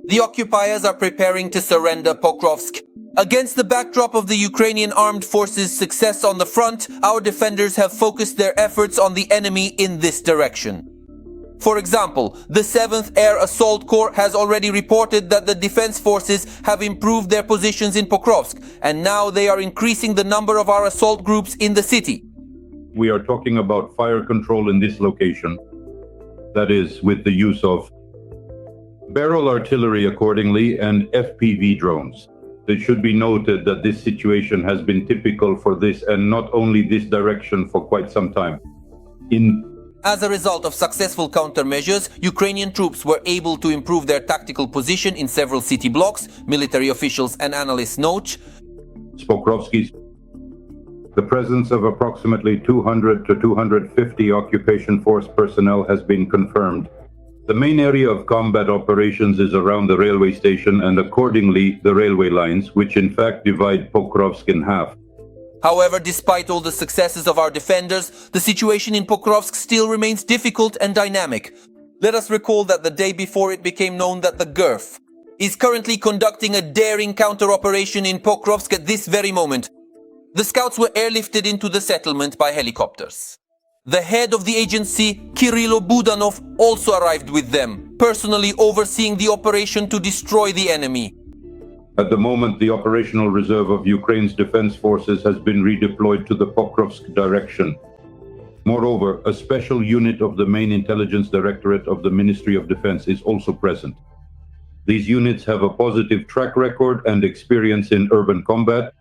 The occupiers are preparing to surrender Pokrovsk. Against the backdrop of the Ukrainian armed forces' success on the front, our defenders have focused their efforts on the enemy in this direction. For example, the 7th Air Assault Corps has already reported that the defense forces have improved their positions in Pokrovsk, and now they are increasing the number of our assault groups in the city. We are talking about fire control in this location. That is, with the use of barrel artillery accordingly and FPV drones. It should be noted that this situation has been typical for this and not only this direction for quite some time. As a result of successful countermeasures, Ukrainian troops were able to improve their tactical position in several city blocks, military officials and analysts note. Pokrovsk, the presence of approximately 200 to 250 occupation force personnel has been confirmed. The main area of combat operations is around the railway station and accordingly the railway lines, which in fact divide Pokrovsk in half. However, despite all the successes of our defenders, the situation in Pokrovsk still remains difficult and dynamic. Let us recall that the day before it became known that the GURF is currently conducting a daring counter-operation in Pokrovsk at this very moment. The scouts were airlifted into the settlement by helicopters. The head of the agency, Kirilo Budanov, also arrived with them, personally overseeing the operation to destroy the enemy. At the moment, the operational reserve of Ukraine's defense forces has been redeployed to the Pokrovsk direction. Moreover, a special unit of the main intelligence directorate of the Ministry of Defense is also present. These units have a positive track record and experience in urban combat.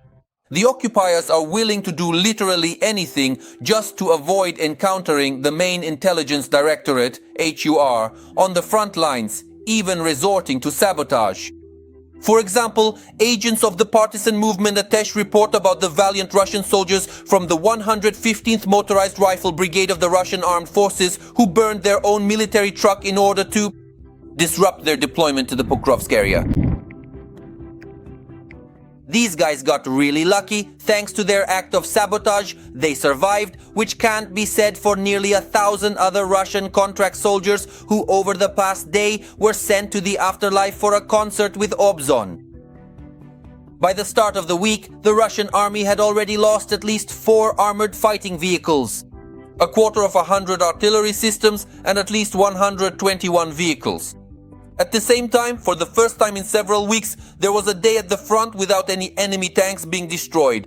The occupiers are willing to do literally anything just to avoid encountering the main intelligence directorate, HUR, on the front lines, even resorting to sabotage. For example, agents of the partisan movement Atesh report about the valiant Russian soldiers from the 115th Motorized Rifle Brigade of the Russian Armed Forces who burned their own military truck in order to disrupt their deployment to the Pokrovsk area. These guys got really lucky. Thanks to their act of sabotage, they survived, which can't be said for nearly 1,000 other Russian contract soldiers who over the past day were sent to the afterlife for a concert with Obzon. By the start of the week, the Russian army had already lost at least 4 armored fighting vehicles, a quarter of 100 artillery systems, and at least 121 vehicles. At the same time, for the first time in several weeks, there was a day at the front without any enemy tanks being destroyed.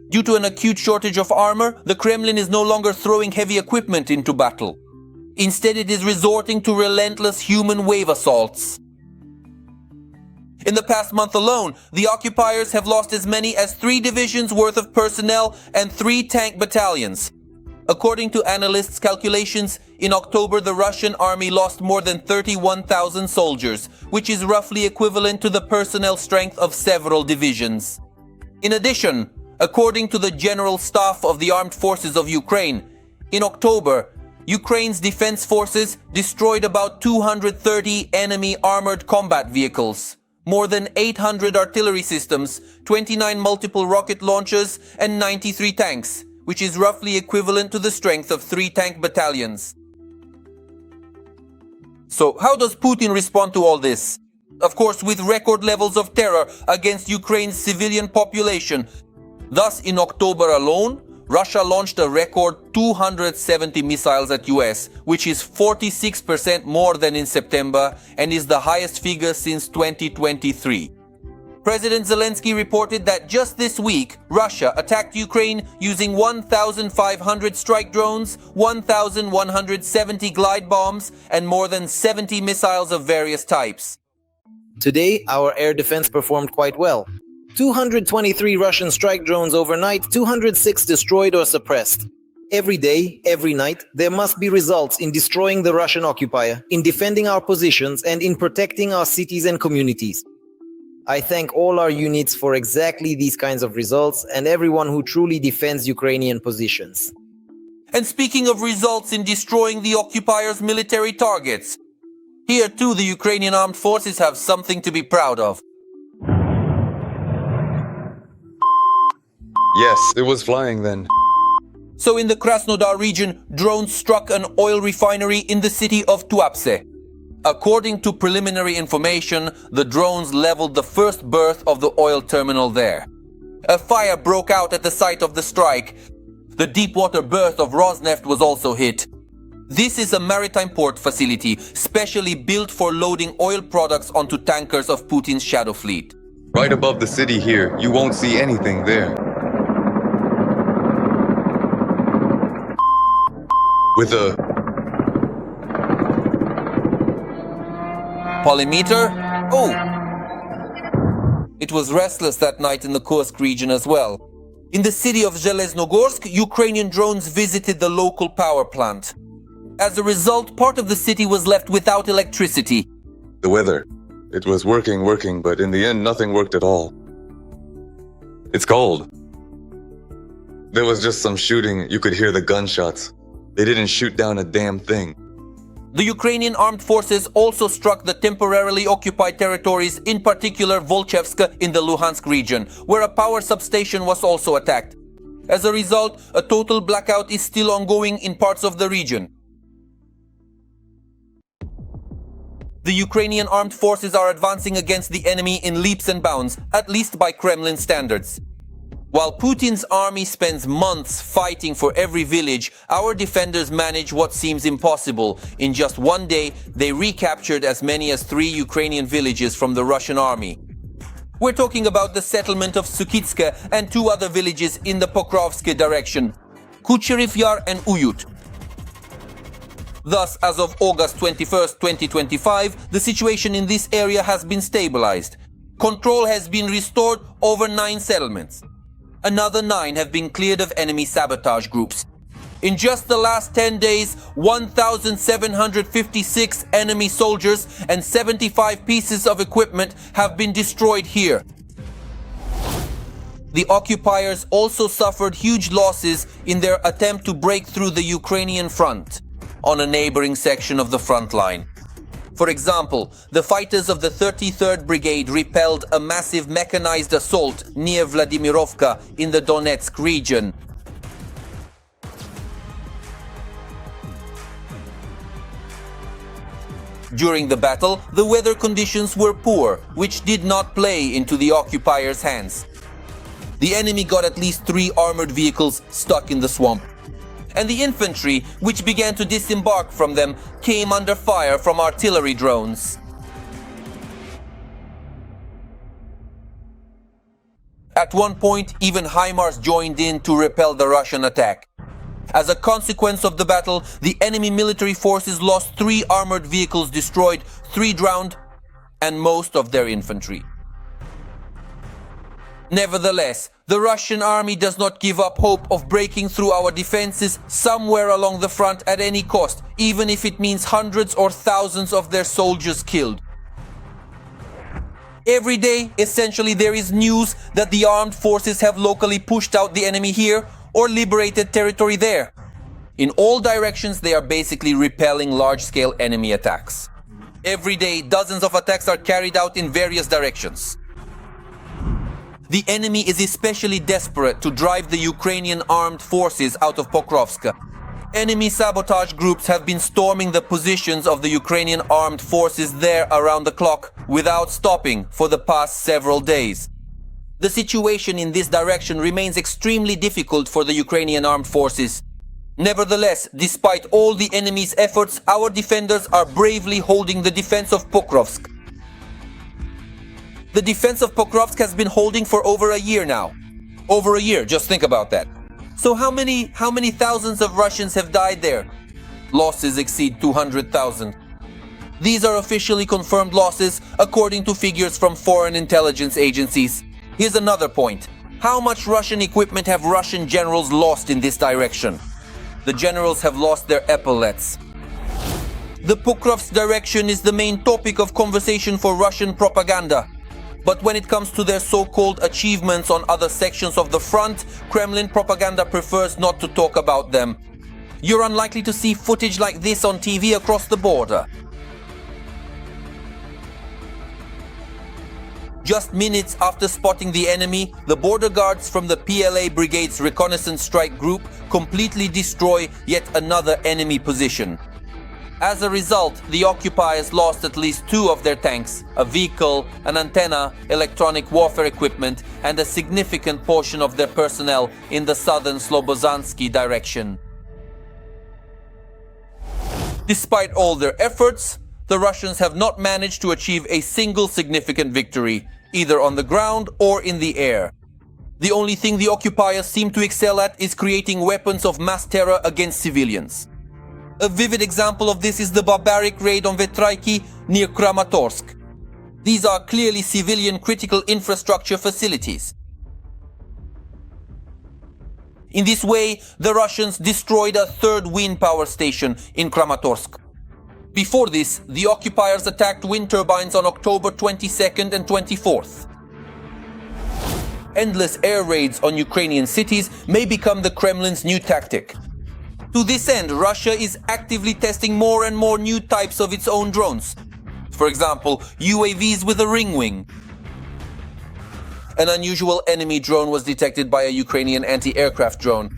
Due to an acute shortage of armor, the Kremlin is no longer throwing heavy equipment into battle. Instead, it is resorting to relentless human wave assaults. In the past month alone, the occupiers have lost as many as 3 divisions worth of personnel and 3 tank battalions. According to analysts' calculations, in October the Russian army lost more than 31,000 soldiers, which is roughly equivalent to the personnel strength of several divisions. In addition, according to the General Staff of the Armed Forces of Ukraine, in October, Ukraine's defense forces destroyed about 230 enemy armored combat vehicles, more than 800 artillery systems, 29 multiple rocket launchers, and 93 tanks, which is roughly equivalent to the strength of 3 tank battalions. So how does Putin respond to all this? Of course, with record levels of terror against Ukraine's civilian population. Thus, in October alone, Russia launched a record 270 missiles at US, which is 46% more than in September and is the highest figure since 2023. President Zelensky reported that just this week, Russia attacked Ukraine using 1,500 strike drones, 1,170 glide bombs, and more than 70 missiles of various types. Today, our air defense performed quite well. 223 Russian strike drones overnight, 206 destroyed or suppressed. Every day, every night, there must be results in destroying the Russian occupier, in defending our positions, and in protecting our cities and communities. I thank all our units for exactly these kinds of results and everyone who truly defends Ukrainian positions. And speaking of results in destroying the occupiers' military targets, here too the Ukrainian armed forces have something to be proud of. Yes, it was flying then. So in the Krasnodar region, drones struck an oil refinery in the city of Tuapse. According to preliminary information, the drones leveled the first berth of the oil terminal there. A fire broke out at the site of the strike. The deepwater berth of Rosneft was also hit. This is a maritime port facility specially built for loading oil products onto tankers of Putin's shadow fleet. Right above the city here, you won't see anything there. With a polymeter? Oh! It was restless that night in the Kursk region as well. In the city of Zheleznogorsk, Ukrainian drones visited the local power plant. As a result, part of the city was left without electricity. the weather. It was working, but in the end nothing worked at all. It's cold. There was just some shooting, you could hear the gunshots. They didn't shoot down a damn thing. The Ukrainian armed forces also struck the temporarily occupied territories, in particular Volchevsk in the Luhansk region, where a power substation was also attacked. As a result, a total blackout is still ongoing in parts of the region. The Ukrainian armed forces are advancing against the enemy in leaps and bounds, at least by Kremlin standards. While Putin's army spends months fighting for every village, our defenders manage what seems impossible. In just one day, they recaptured as many as 3 Ukrainian villages from the Russian army. We're talking about the settlement of Sukitske and 2 other villages in the Pokrovsk direction, Kucherov Yar and Uyut. Thus, as of August 21st, 2025, the situation in this area has been stabilized. Control has been restored over 9 settlements. Another 9 have been cleared of enemy sabotage groups. In just the last 10 days, 1,756 enemy soldiers and 75 pieces of equipment have been destroyed here. The occupiers also suffered huge losses in their attempt to break through the Ukrainian front on a neighboring section of the front line. For example, the fighters of the 33rd Brigade repelled a massive mechanized assault near Vladimirovka in the Donetsk region. During the battle, the weather conditions were poor, which did not play into the occupiers' hands. The enemy got at least 3 armored vehicles stuck in the swamp. And the infantry, which began to disembark from them, came under fire from artillery drones. At one point, even HIMARS joined in to repel the Russian attack. As a consequence of the battle, the enemy military forces lost 3 armored vehicles destroyed, 3 drowned, and most of their infantry. Nevertheless, the Russian army does not give up hope of breaking through our defenses somewhere along the front at any cost, even if it means hundreds or thousands of their soldiers killed. Every day, essentially, there is news that the armed forces have locally pushed out the enemy here or liberated territory there. In all directions, they are basically repelling large-scale enemy attacks. Every day, dozens of attacks are carried out in various directions. The enemy is especially desperate to drive the Ukrainian armed forces out of Pokrovsk. Enemy sabotage groups have been storming the positions of the Ukrainian armed forces there around the clock without stopping for the past several days. The situation in this direction remains extremely difficult for the Ukrainian armed forces. Nevertheless, despite all the enemy's efforts, our defenders are bravely holding the defense of Pokrovsk. The defense of Pokrovsk has been holding for over a year now. Over a year, just think about that. So how many thousands of Russians have died there? Losses exceed 200,000. These are officially confirmed losses according to figures from foreign intelligence agencies. Here's another point. How much Russian equipment have Russian generals lost in this direction? The generals have lost their epaulets. The Pokrovsk direction is the main topic of conversation for Russian propaganda. But when it comes to their so-called achievements on other sections of the front, Kremlin propaganda prefers not to talk about them. You're unlikely to see footage like this on TV across the border. Just minutes after spotting the enemy, the border guards from the PLA Brigade's reconnaissance strike group completely destroy yet another enemy position. As a result, the occupiers lost at least 2 of their tanks, a vehicle, an antenna, electronic warfare equipment, and a significant portion of their personnel in the southern Slobozansky direction. Despite all their efforts, the Russians have not managed to achieve a single significant victory, either on the ground or in the air. The only thing the occupiers seem to excel at is creating weapons of mass terror against civilians. A vivid example of this is the barbaric raid on Vetraiki near Kramatorsk. These are clearly civilian critical infrastructure facilities. In this way, the Russians destroyed a 3rd wind power station in Kramatorsk. Before this, the occupiers attacked wind turbines on October 22nd and 24th. Endless air raids on Ukrainian cities may become the Kremlin's new tactic. To this end, Russia is actively testing more and more new types of its own drones. For example, UAVs with a ring wing. An unusual enemy drone was detected by a Ukrainian anti-aircraft drone.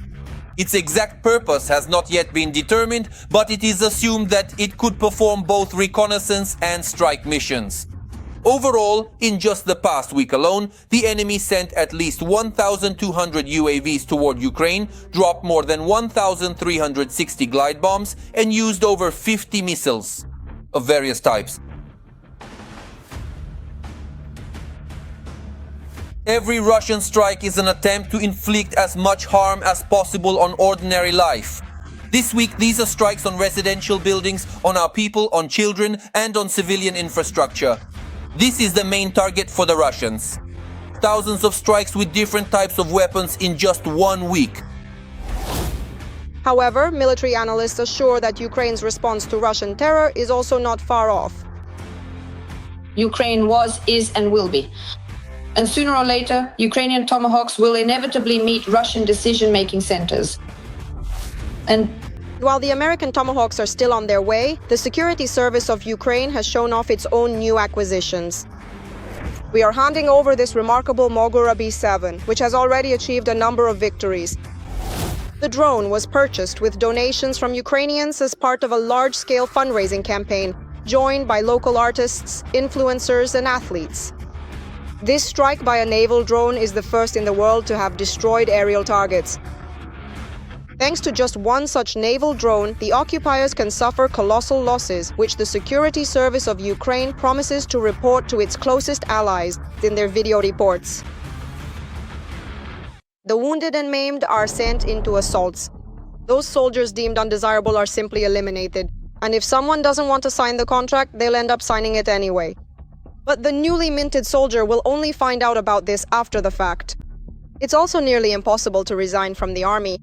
Its exact purpose has not yet been determined, but it is assumed that it could perform both reconnaissance and strike missions. Overall, in just the past week alone, the enemy sent at least 1,200 UAVs toward Ukraine, dropped more than 1,360 glide bombs, and used over 50 missiles of various types. Every Russian strike is an attempt to inflict as much harm as possible on ordinary life. This week, these are strikes on residential buildings, on our people, on children, and on civilian infrastructure. This is the main target for the Russians. Thousands of strikes with different types of weapons in just 1 week. However, military analysts assure that Ukraine's response to Russian terror is also not far off. Ukraine was, is, and will be. And sooner or later, Ukrainian Tomahawks will inevitably meet Russian decision-making centers. And while the American Tomahawks are still on their way, the Security Service of Ukraine has shown off its own new acquisitions. We are handing over this remarkable Mogura B7, which has already achieved a number of victories. The drone was purchased with donations from Ukrainians as part of a large-scale fundraising campaign, joined by local artists, influencers, and athletes. This strike by a naval drone is the first in the world to have destroyed aerial targets. Thanks to just one such naval drone, the occupiers can suffer colossal losses, which the Security Service of Ukraine promises to report to its closest allies in their video reports. The wounded and maimed are sent into assaults. Those soldiers deemed undesirable are simply eliminated, and if someone doesn't want to sign the contract, they'll end up signing it anyway. But the newly minted soldier will only find out about this after the fact. It's also nearly impossible to resign from the army.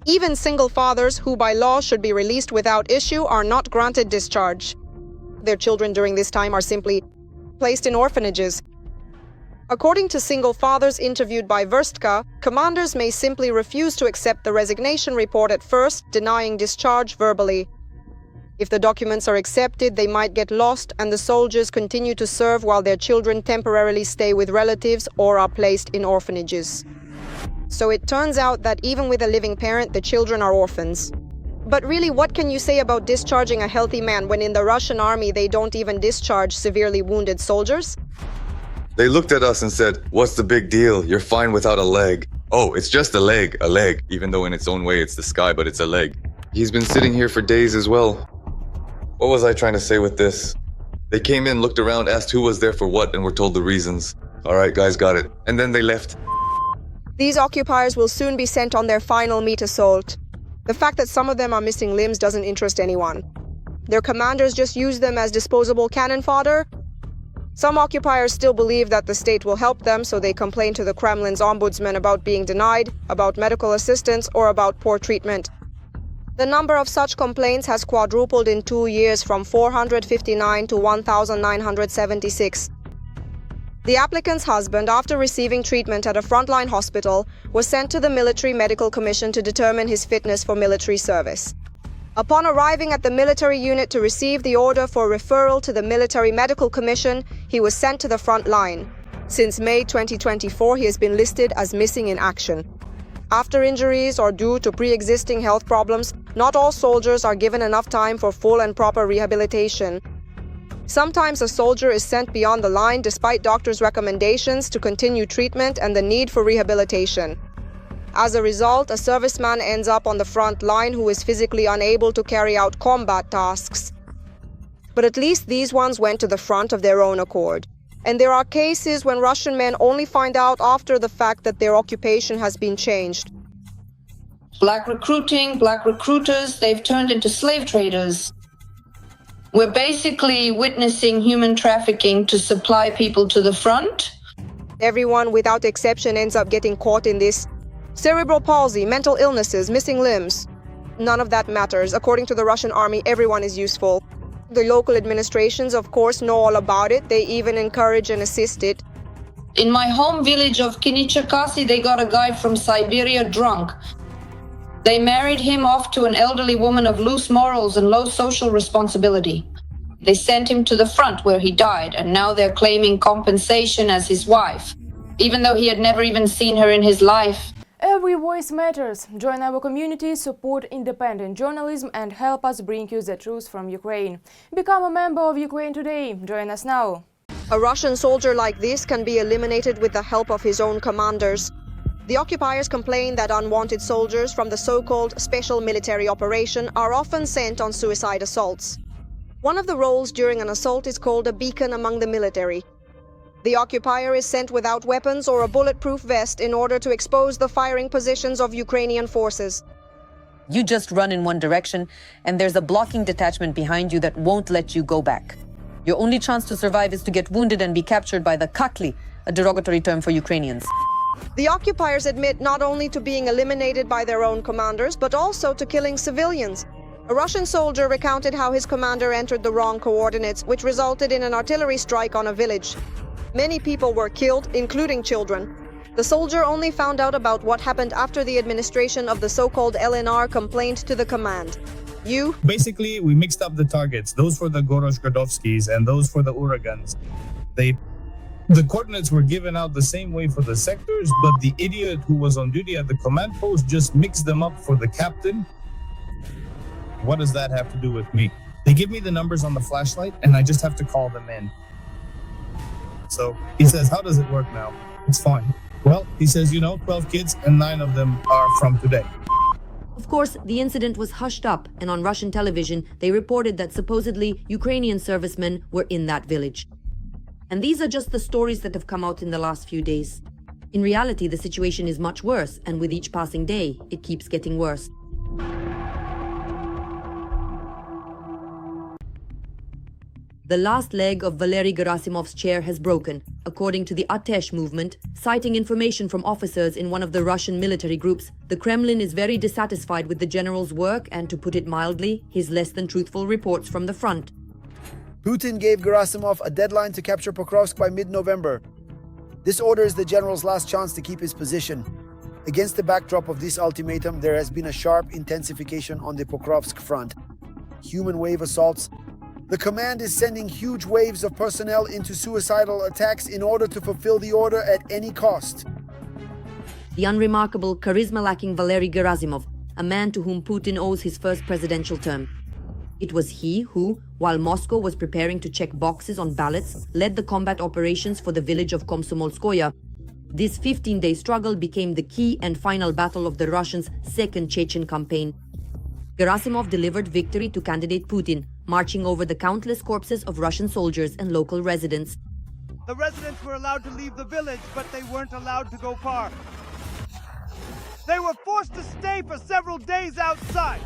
Even single fathers, who by law should be released without issue, are not granted discharge. Their children during this time are simply placed in orphanages. According to single fathers interviewed by Vdachne, commanders may simply refuse to accept the resignation report at first, denying discharge verbally. If the documents are accepted, they might get lost, and the soldiers continue to serve while their children temporarily stay with relatives or are placed in orphanages. So it turns out that even with a living parent, the children are orphans. But really, what can you say about discharging a healthy man when in the Russian army they don't even discharge severely wounded soldiers? They looked at us and said, "What's the big deal? You're fine without a leg." Oh, it's just a leg, even though in its own way it's the sky, but it's a leg. He's been sitting here for days as well. What was I trying to say with this? They came in, looked around, asked who was there for what, and were told the reasons. All right, guys, got it. And then they left. These occupiers will soon be sent on their final meat assault. The fact that some of them are missing limbs doesn't interest anyone. Their commanders just use them as disposable cannon fodder. Some occupiers still believe that the state will help them, so they complain to the Kremlin's ombudsman about being denied, about medical assistance, or about poor treatment. The number of such complaints has quadrupled in 2 years, from 459 to 1,976. The applicant's husband, after receiving treatment at a frontline hospital, was sent to the Military Medical Commission to determine his fitness for military service. Upon arriving at the military unit to receive the order for referral to the Military Medical Commission, he was sent to the front line. Since May 2024, he has been listed as missing in action. After injuries or due to pre-existing health problems, not all soldiers are given enough time for full and proper rehabilitation. Sometimes a soldier is sent beyond the line despite doctors' recommendations to continue treatment and the need for rehabilitation. As a result, a serviceman ends up on the front line who is physically unable to carry out combat tasks. But at least these ones went to the front of their own accord. And there are cases when Russian men only find out after the fact that their occupation has been changed. Black recruiting, black recruiters, they've turned into slave traders. We're basically witnessing human trafficking to supply people to the front. Everyone without exception ends up getting caught in this. Cerebral palsy, mental illnesses, missing limbs. None of that matters. According to the Russian army, everyone is useful. The local administrations, of course, know all about it. They even encourage and assist it. In my home village of Kinicherkasy, they got a guy from Siberia drunk. They married him off to an elderly woman of loose morals and low social responsibility. They sent him to the front where he died, and now they're claiming compensation as his wife, even though he had never even seen her in his life. Every voice matters. Join our community, support independent journalism and help us bring you the truth from Ukraine. Become a member of Ukraine Today. Join us now. A Russian soldier like this can be eliminated with the help of his own commanders. The occupiers complain that unwanted soldiers from the so-called special military operation are often sent on suicide assaults. One of the roles during an assault is called a beacon among the military. The occupier is sent without weapons or a bulletproof vest in order to expose the firing positions of Ukrainian forces. You just run in one direction, and there's a blocking detachment behind you that won't let you go back. Your only chance to survive is to get wounded and be captured by the Kotlyne, a derogatory term for Ukrainians. The occupiers admit not only to being eliminated by their own commanders, but also to killing civilians. A Russian soldier recounted how his commander entered the wrong coordinates, which resulted in an artillery strike on a village. Many people were killed, including children. The soldier only found out about what happened after the administration of the so-called LNR complained to the command. Basically, we mixed up the targets, those for the Goroshkodovskis and those for the Uragans. The coordinates were given out the same way for the sectors, but the idiot who was on duty at the command post just mixed them up for the captain. What does that have to do with me? They give me the numbers on the flashlight, and I just have to call them in. So he says, how does it work now? It's fine. Well, he says, 12 kids and 9 of them are from today. Of course, the incident was hushed up, and on Russian television, they reported that supposedly Ukrainian servicemen were in that village. And these are just the stories that have come out in the last few days. In reality, the situation is much worse, and with each passing day, it keeps getting worse. The last leg of Valery Gerasimov's chair has broken, according to the Audacious movement. Citing information from officers in one of the Russian military groups, the Kremlin is very dissatisfied with the general's work and, to put it mildly, his less than truthful reports from the front. Putin gave Gerasimov a deadline to capture Pokrovsk by mid-November. This order is the general's last chance to keep his position. Against the backdrop of this ultimatum, there has been a sharp intensification on the Pokrovsk front. Human wave assaults. The command is sending huge waves of personnel into suicidal attacks in order to fulfill the order at any cost. The unremarkable, charisma-lacking Valery Gerasimov, a man to whom Putin owes his first presidential term. It was he who, while Moscow was preparing to check boxes on ballots, led the combat operations for the village of Komsomolskoye. This 15-day struggle became the key and final battle of the Russians' second Chechen campaign. Gerasimov delivered victory to candidate Putin, marching over the countless corpses of Russian soldiers and local residents. The residents were allowed to leave the village, but they weren't allowed to go far. They were forced to stay for several days outside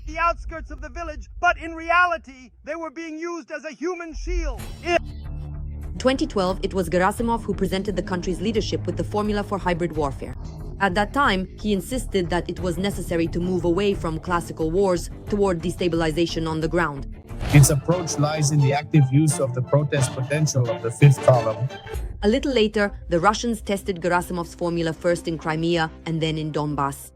the outskirts of the village, but in reality, they were being used as a human shield. In 2012, it was Gerasimov who presented the country's leadership with the formula for hybrid warfare. At that time, he insisted that it was necessary to move away from classical wars toward destabilization on the ground. Its approach lies in the active use of the protest potential of the fifth column. A little later, the Russians tested Gerasimov's formula first in Crimea and then in Donbass.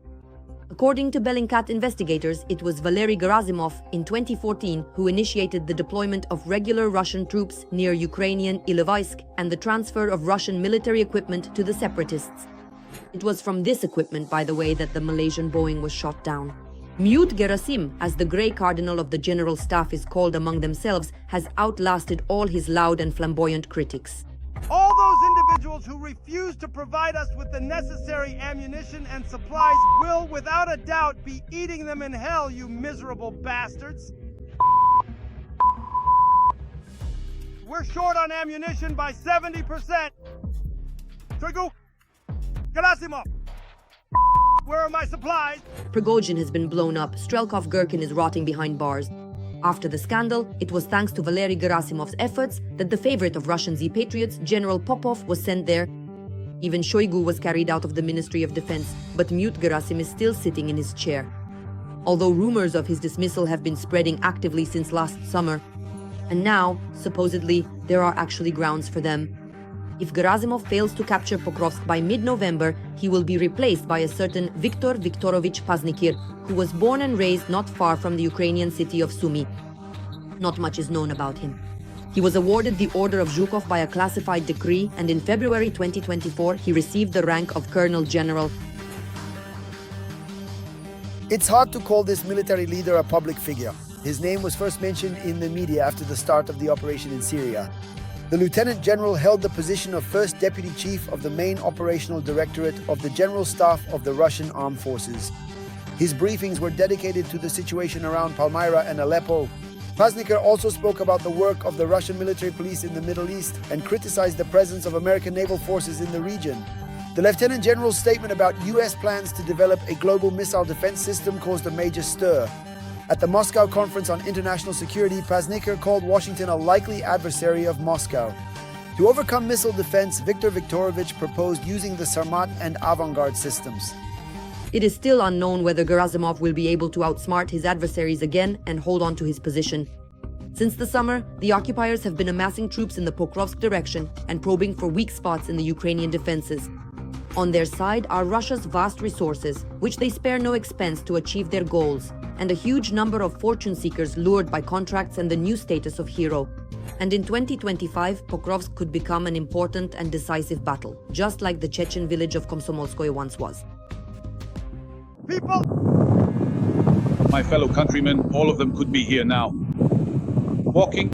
According to Bellingcat investigators, it was Valery Gerasimov in 2014 who initiated the deployment of regular Russian troops near Ukrainian Ilovaisk and the transfer of Russian military equipment to the separatists. It was from this equipment, by the way, that the Malaysian Boeing was shot down. Mute Gerasim, as the Grey Cardinal of the General Staff is called among themselves, has outlasted all his loud and flamboyant critics. All those individuals who refuse to provide us with the necessary ammunition and supplies will, without a doubt, be eating them in hell, you miserable bastards! We're short on ammunition by 70%! Trigu! Gerasimov! Where are my supplies? Prigozhin has been blown up. Strelkov Gherkin is rotting behind bars. After the scandal, it was thanks to Valery Gerasimov's efforts that the favorite of Russian Z patriots, General Popov, was sent there. Even Shoigu was carried out of the Ministry of Defense, but Mute Gerasim is still sitting in his chair. Although rumors of his dismissal have been spreading actively since last summer, and now, supposedly, there are actually grounds for them. If Gerasimov fails to capture Pokrovsk by mid-November, he will be replaced by a certain Viktor Viktorovich Paznikir, who was born and raised not far from the Ukrainian city of Sumy. Not much is known about him. He was awarded the Order of Zhukov by a classified decree, and in February 2024, he received the rank of Colonel General. It's hard to call this military leader a public figure. His name was first mentioned in the media after the start of the operation in Syria. The Lieutenant General held the position of First Deputy Chief of the Main Operational Directorate of the General Staff of the Russian Armed Forces. His briefings were dedicated to the situation around Palmyra and Aleppo. Paznikir also spoke about the work of the Russian military police in the Middle East and criticized the presence of American naval forces in the region. The Lieutenant General's statement about U.S. plans to develop a global missile defense system caused a major stir. At the Moscow Conference on International Security, Paznikir called Washington a likely adversary of Moscow. To overcome missile defense, Viktor Viktorovich proposed using the Sarmat and Avangard systems. It is still unknown whether Gerasimov will be able to outsmart his adversaries again and hold on to his position. Since the summer, the occupiers have been amassing troops in the Pokrovsk direction and probing for weak spots in the Ukrainian defenses. On their side are Russia's vast resources, which they spare no expense to achieve their goals, and a huge number of fortune seekers lured by contracts and the new status of hero. And in 2025, Pokrovsk could become an important and decisive battle, just like the Chechen village of Komsomolskoye once was. People! My fellow countrymen, all of them could be here now. Walking,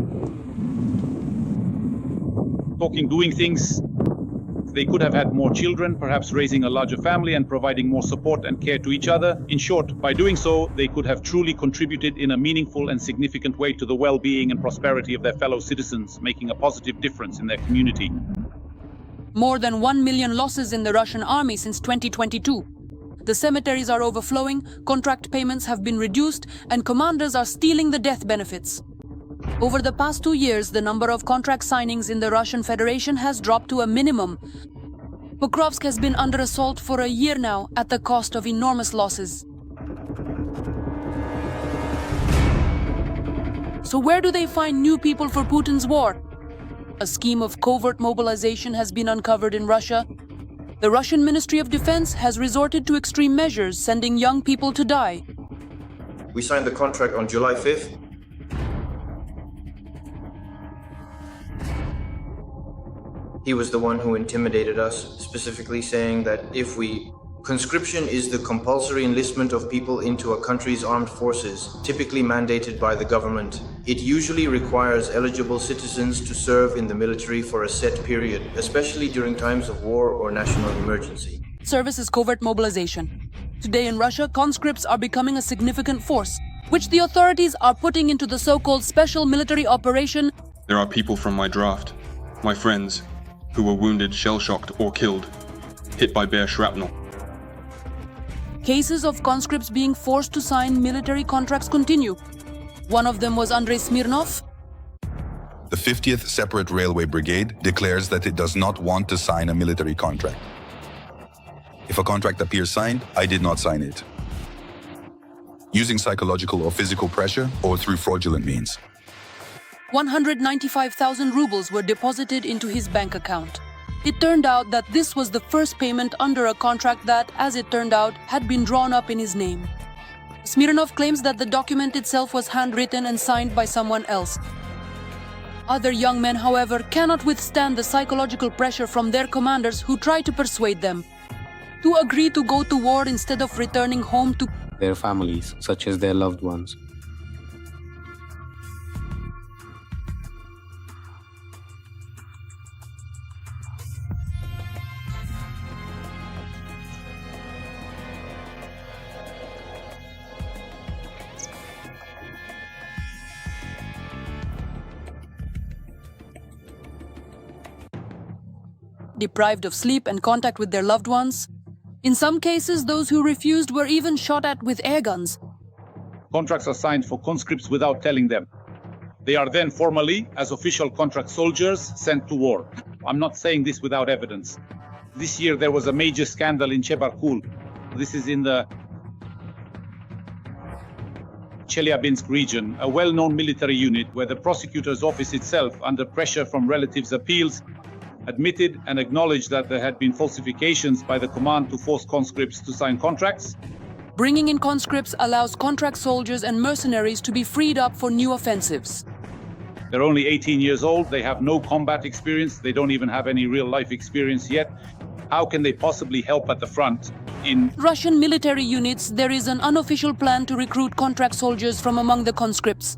talking, doing things. They could have had more children, perhaps raising a larger family and providing more support and care to each other. In short, by doing so, they could have truly contributed in a meaningful and significant way to the well-being and prosperity of their fellow citizens, making a positive difference in their community. More than 1 million losses in the Russian army since 2022. The cemeteries are overflowing, contract payments have been reduced, and commanders are stealing the death benefits. Over the past 2 years, the number of contract signings in the Russian Federation has dropped to a minimum. Pokrovsk has been under assault for a year now, at the cost of enormous losses. So where do they find new people for Putin's war? A scheme of covert mobilization has been uncovered in Russia. The Russian Ministry of Defense has resorted to extreme measures, sending young people to die. We signed the contract on July 5th. He was the one who intimidated us, specifically saying that conscription is the compulsory enlistment of people into a country's armed forces, typically mandated by the government. It usually requires eligible citizens to serve in the military for a set period, especially during times of war or national emergency. Service is covert mobilization. Today in Russia, conscripts are becoming a significant force, which the authorities are putting into the so-called special military operation. There are people from my draft, my friends, who were wounded, shell-shocked or killed, hit by bare shrapnel. Cases of conscripts being forced to sign military contracts continue. One of them was Andrei Smirnov. The 50th Separate Railway Brigade declares that it does not want to sign a military contract. If a contract appears signed, I did not sign it. Using psychological or physical pressure or through fraudulent means. 195,000 rubles were deposited into his bank account. It turned out that this was the first payment under a contract that, as it turned out, had been drawn up in his name. Smirnov claims that the document itself was handwritten and signed by someone else. Other young men, however, cannot withstand the psychological pressure from their commanders who try to persuade them. to agree to go to war instead of returning home to their families, such as their loved ones. deprived of sleep and contact with their loved ones. In some cases, those who refused were even shot at with air guns. Contracts are signed for conscripts without telling them. They are then formally, as official contract soldiers, sent to war. I'm not saying this without evidence. This year there was a major scandal in Chebarkul. This is in the Chelyabinsk region, a well-known military unit where the prosecutor's office itself, under pressure from relatives' appeals, admitted and acknowledged that there had been falsifications by the command to force conscripts to sign contracts. Bringing in conscripts allows contract soldiers and mercenaries to be freed up for new offensives. They're only 18 years old, they have no combat experience, they don't even have any real-life experience yet. How can they possibly help at the front? In Russian military units, there is an unofficial plan to recruit contract soldiers from among the conscripts.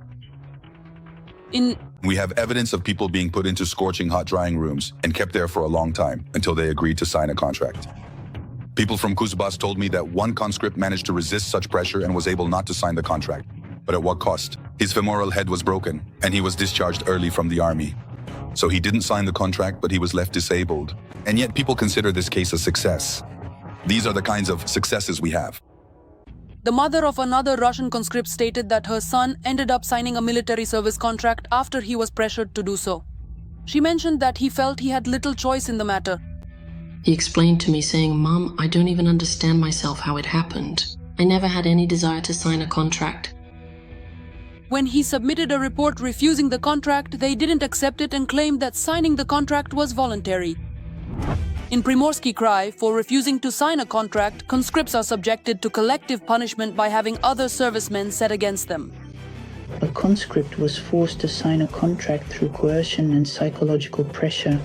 We have evidence of people being put into scorching hot drying rooms and kept there for a long time until they agreed to sign a contract. People from Kuzbas told me that one conscript managed to resist such pressure and was able not to sign the contract. But at what cost? His femoral head was broken, and he was discharged early from the army. So he didn't sign the contract, but he was left disabled. And yet people consider this case a success. These are the kinds of successes we have. The mother of another Russian conscript stated that her son ended up signing a military service contract after he was pressured to do so. She mentioned that he felt he had little choice in the matter. He explained to me saying, "Mom, I don't even understand myself how it happened. I never had any desire to sign a contract." When he submitted a report refusing the contract, they didn't accept it and claimed that signing the contract was voluntary. In Primorsky Krai, for refusing to sign a contract, conscripts are subjected to collective punishment by having other servicemen set against them. A conscript was forced to sign a contract through coercion and psychological pressure.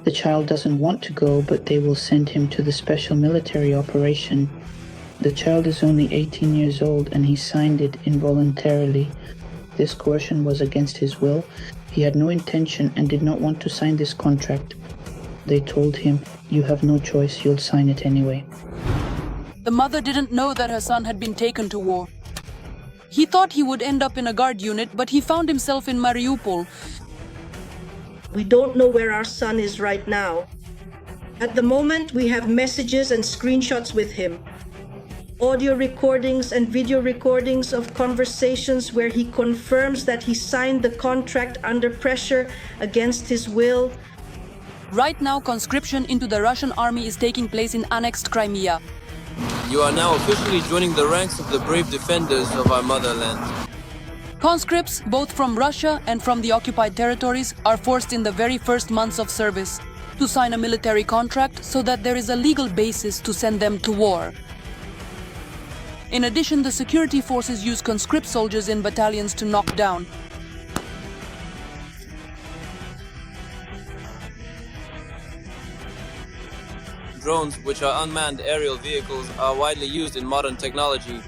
The child doesn't want to go, but they will send him to the special military operation. The child is only 18 years old and he signed it involuntarily. This coercion was against his will. He had no intention and did not want to sign this contract. They told him, "You have no choice, you'll sign it anyway." The mother didn't know that her son had been taken to war. He thought he would end up in a guard unit, but he found himself in Mariupol. We don't know where our son is right now. At the moment, we have messages and screenshots with him. Audio recordings and video recordings of conversations where he confirms that he signed the contract under pressure against his will. Right now, conscription into the Russian army is taking place in annexed Crimea. You are now officially joining the ranks of the brave defenders of our motherland. Conscripts, both from Russia and from the occupied territories, are forced in the very first months of service to sign a military contract so that there is a legal basis to send them to war. In addition, the security forces use conscript soldiers in battalions to knock down. Drones, which are unmanned aerial vehicles, are widely used in modern technology.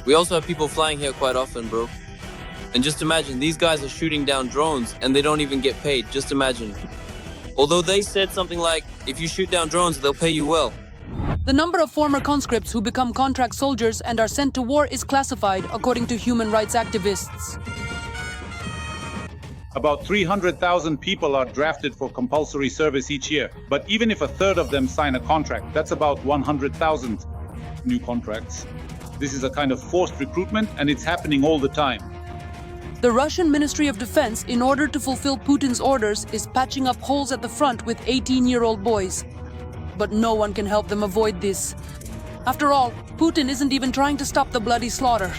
We also have people flying here quite often, bro. And just imagine, these guys are shooting down drones and they don't even get paid. Just imagine. Although they said something like, if you shoot down drones, they'll pay you well. The number of former conscripts who become contract soldiers and are sent to war is classified according to human rights activists. About 300,000 people are drafted for compulsory service each year. But even if a third of them sign a contract, that's about 100,000 new contracts. This is a kind of forced recruitment, and it's happening all the time. The Russian Ministry of Defense, in order to fulfill Putin's orders, is patching up holes at the front with 18-year-old boys. But no one can help them avoid this. After all, Putin isn't even trying to stop the bloody slaughter.